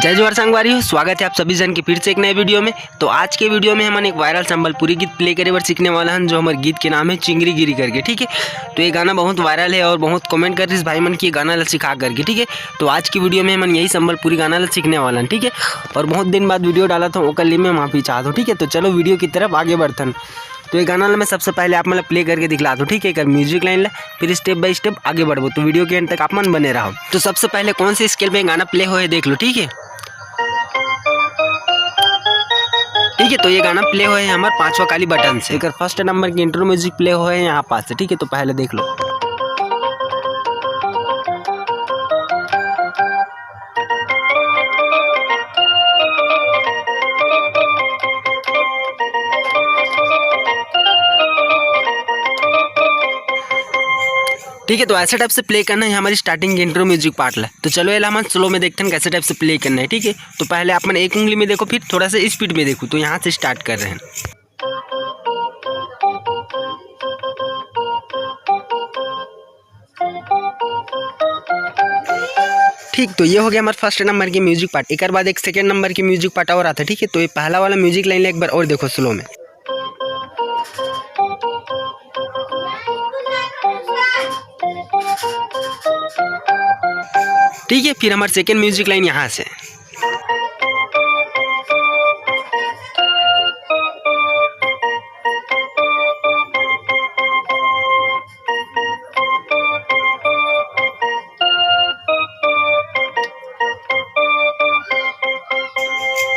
जय जोहार संगवारी, स्वागत है आप सभी जन के फिर से एक नए वीडियो में। तो आज के वीडियो में हम एक वायरल संबलपुरी गीत प्ले करे बर सीखने वाला हैं, जो हमारे गीत के नाम है चिंगरी गिरी करके। ठीक है, तो ये गाना बहुत वायरल है और बहुत कमेंट कर रहे भाई मन की गाना ला सिखा करके। ठीक है, तो आज की वीडियो में हम यही संबलपुरी गाना ला सीखने वाला हैं। ठीक है, और बहुत दिन बाद वीडियो डाला था, वो कल मैं माफ़ी चाहता हूँ। ठीक है, तो चलो वीडियो की तरफ आगे बढ़तन। तो ये गाना मैं सबसे पहले आप मतलब प्ले करके दिखला दो। ठीक है, कर म्यूजिक लाइन ला, फिर स्टेप बाय स्टेप आगे बढ़ो। तो वीडियो के एंड तक आप मन बने रहो। तो सबसे पहले कौन से स्केल में गाना प्ले हो है देख लो। ठीक है, तो ये गाना प्ले हुए है हमारे पांचवा काली बटन से। अगर फर्स्ट नंबर की इंट्रो म्यूजिक प्ले हुए है यहाँ पास से। ठीक है, तो पहले देख लो। ठीक है, तो ऐसे टाइप से प्ले करना है हमारी स्टार्टिंग की इंट्रो म्यूजिक पार्ट ला। तो चलो ये हम स्लो में देखते हैं कैसे टाइप से प्ले करना है। ठीक है, तो पहले आप एक उंगली में देखो, फिर थोड़ा सा स्पीड में देखो। तो यहाँ से स्टार्ट कर रहे हैं। ठीक, तो ये हो गया हमारा फर्स्ट नंबर की म्यूजिक पार्ट। एक बाद एक सेकेंड नंबर की म्यूजिक पार्ट और आता है। ठीक है, तो ये पहला वाला म्यूजिक लाइन एक बार और देखो स्लो में। ठीक है, फिर हमारा सेकेंड म्यूजिक लाइन यहाँ से।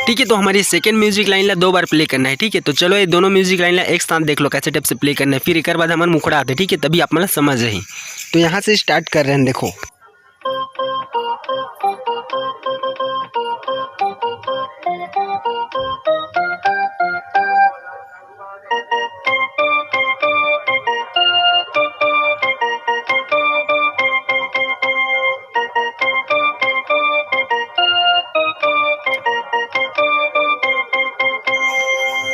ठीक है, तो हमारी सेकेंड म्यूजिक लाइन ला 2 बार प्ले करना है। ठीक है, तो चलो ये दोनों म्यूजिक लाइन ला एक साथ देख लो कैसे टाइप से प्ले करना है। फिर एक बाद हमारा मुखड़ा आते। ठीक है, तभी आप मतलब समझ रही। तो यहाँ से स्टार्ट कर रहे हैं, देखो।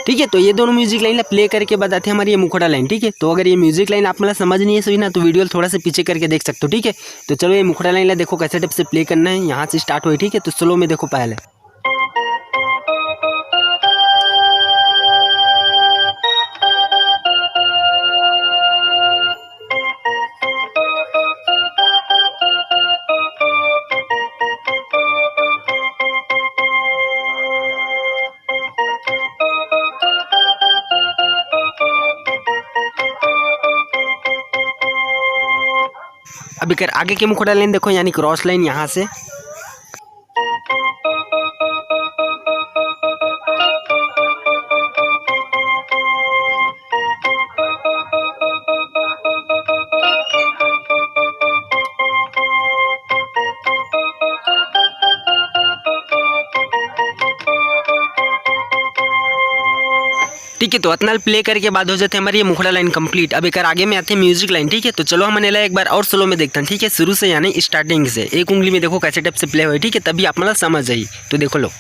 ठीक है, तो ये दोनों म्यूजिक लाइन प्ले करके बताते हैं हमारी ये मुखड़ा लाइन। ठीक है, तो अगर ये म्यूजिक लाइन आप मतलब समझ नहीं है सही ना, तो वीडियो थोड़ा सा पीछे करके देख सकते हो। ठीक है, तो चलो ये मुखड़ा लाइन देखो कैसे टाइप से प्ले करना है। यहाँ से स्टार्ट हुई। ठीक है, तो स्लो में देखो पहले। अब अगर आगे की मुखड़ा लाइन देखो, यानी क्रॉस लाइन यहाँ से। ठीक है, तो इतना प्ले करके बाद हो जाते हमारी ये मुखड़ा लाइन कंप्लीट। अब एक आगे में आते हैं म्यूजिक लाइन। ठीक है, तो चलो हम एक बार और स्लो में देखते हैं। ठीक है, शुरू से यानी स्टार्टिंग से एक उंगली में देखो कैसे टाइप से प्ले हुए। ठीक है, तभी आप मतलब समझ आई। तो देखो लो।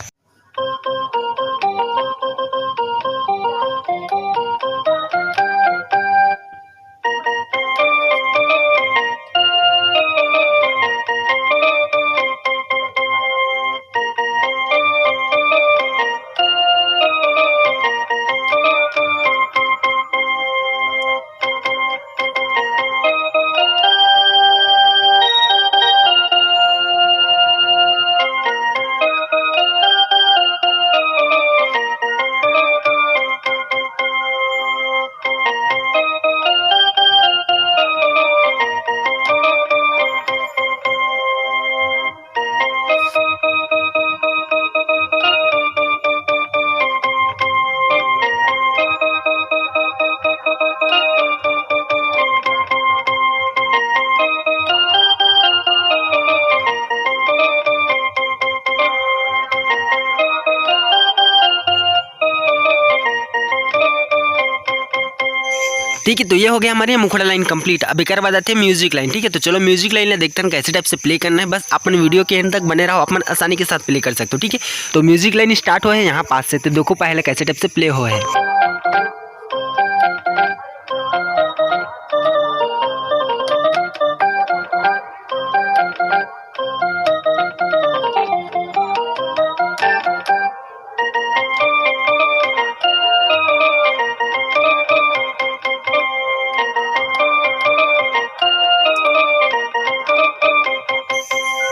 ठीक है, तो ये हो गया हमारे मुखड़ा लाइन कंप्लीट। अब एक बाद आते हैं म्यूजिक लाइन। ठीक है, तो चलो म्यूजिक लाइन देखते हैं कैसे टाइप से प्ले करना है। बस अपन वीडियो के एंड तक बने रहो, अपन आसानी के साथ प्ले कर सकते हो। ठीक है, तो म्यूजिक लाइन स्टार्ट हुआ है यहाँ पास से। तो देखो पहले कैसे टाइप से प्ले हुआ है।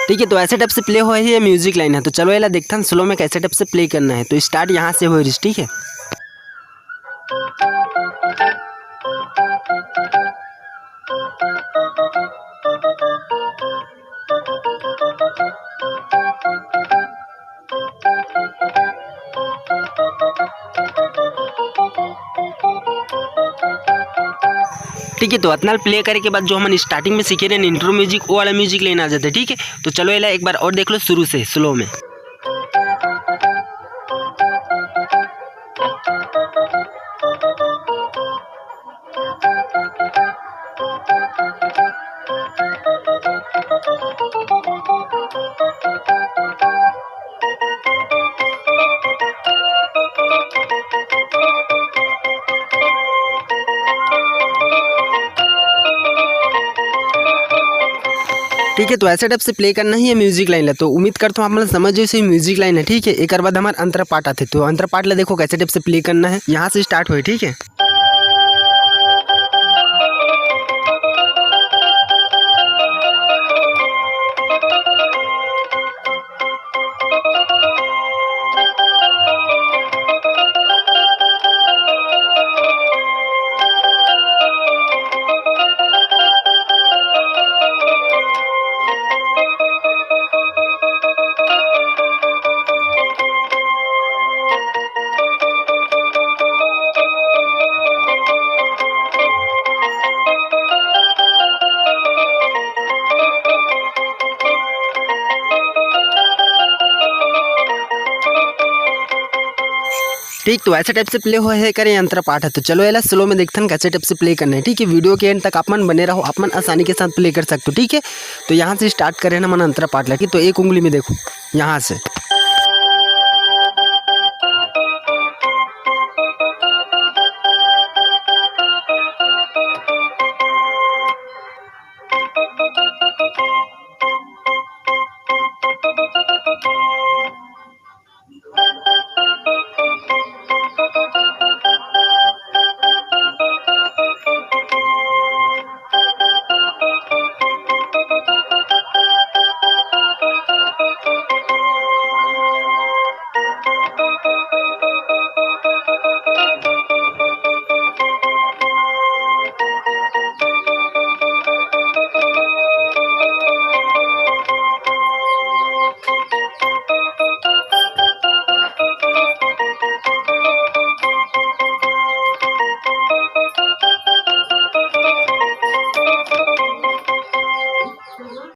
ठीक है। तो ऐसे टाइप से प्ले हो ये म्यूजिक लाइन है। तो चलो याला देखते हैं स्लो में कैसे टाइप से प्ले करना है। तो स्टार्ट यहाँ से हो रही, ठीक है। ठीक है। तो इतना प्ले करे के बाद जो हम स्टार्टिंग में सीखे रहे इंट्रो म्यूजिक वो वाला म्यूजिक लेना आ जाता है, ठीक है। तो चलो याला एक बार और देख लो शुरू से स्लो में। ठीक है। तो ऐसे टाइप से प्ले करना ही है म्यूजिक लाइन है। तो उम्मीद करता हूँ आप मतलब समझ जैसे म्यूजिक लाइन है, ठीक है। एक बाद हमारे अंतर पार्ट आते। तो अंतर पार्ट ला देखो कैसे टाइप से प्ले करना है। यहाँ से स्टार्ट हुए, ठीक है। ठीक। तो ऐसे टाइप से प्ले हो है करें अंतर पार्ट है। तो चलो याला स्लो में देखते हैं कैसे टाइप से प्ले करना है, ठीक है। वीडियो के एंड तक आप मन बने रहो, आप मन आसानी के साथ प्ले कर सकते हो, ठीक है। तो यहाँ से स्टार्ट करें ना मन अंतर पार्ट लगी। तो एक उंगली में देखो यहाँ से